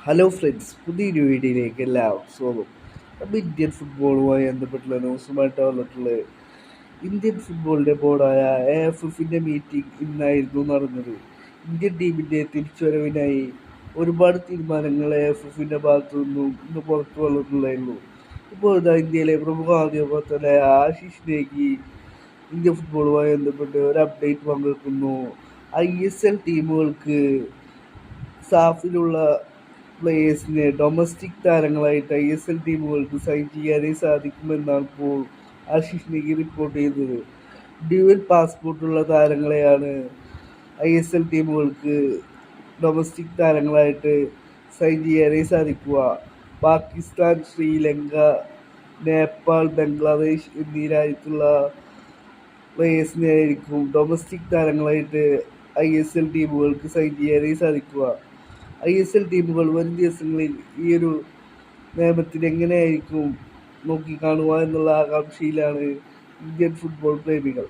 Hello friends, പുതിയൊരു വീഡിയോയിലേക്ക് എല്ലാവർക്കും സ്വാഗതം. നമ്മൾ ഇന്ത്യൻ ഫുട്ബോളുമായി ബന്ധപ്പെട്ടുള്ള ന്യൂസുമായിട്ട് വന്നിട്ടുള്ളത് ഇന്ത്യൻ ഫുട്ബോളിൻ്റെ ബോർഡായ AFFൻ്റെ മീറ്റിംഗ് ഇന്നായിരുന്നു നടന്നത്. ഇന്ത്യൻ ടീമിൻ്റെ തിരിച്ചുവരവിനായി ഒരുപാട് തീരുമാനങ്ങൾ AFFൻ്റെ ഭാഗത്തു നിന്നും ഇന്ന് പുറത്തു വന്നിട്ടുണ്ടായിരുന്നു. ഇപ്പോൾ ഇതാ ഇന്ത്യയിലെ പ്രമുഖ മാധ്യമത്തിലെ ആശിഷ് നേഗി ഇന്ത്യൻ ഫുട്ബോളുമായി ബന്ധപ്പെട്ട് ഒരു അപ്ഡേറ്റ് പങ്കുവെക്കുന്നു. ISL ടീമുകൾക്ക് സാഫിലുള്ള പ്ലേയേഴ്സിനെ ഡൊമസ്റ്റിക് താരങ്ങളായിട്ട് ISL ടീമുകൾക്ക് സൈൻ ചെയ്യാനേ സാധിക്കുമെന്നാണ് ഇപ്പോൾ ആശിഷ് നെഗി റിപ്പോർട്ട് ചെയ്തത്. ഡ്യുവൽ പാസ്പോർട്ടുള്ള താരങ്ങളെയാണ് ISL ടീമുകൾക്ക് ഡൊമസ്റ്റിക് താരങ്ങളായിട്ട് സൈൻ ചെയ്യാനേ സാധിക്കുക. പാകിസ്ഥാൻ, ശ്രീലങ്ക, നേപ്പാൾ, ബംഗ്ലാദേശ് എന്നീ രാജ്യത്തുള്ള പ്ലേയേഴ്സിനെ ആയിരിക്കും ഡൊമസ്റ്റിക് താരങ്ങളായിട്ട് ISL ടീമുകൾക്ക് സൈൻ ചെയ്യാനേ സാധിക്കുക. ISL ടീമുകൾ വരും ദിവസങ്ങളിൽ ഈ ഒരു നിയമത്തിന് എങ്ങനെയായിരിക്കും നോക്കിക്കാണുക എന്നുള്ള ആകാംക്ഷയിലാണ് ഇന്ത്യൻ ഫുട്ബോൾ പ്രേമികൾ.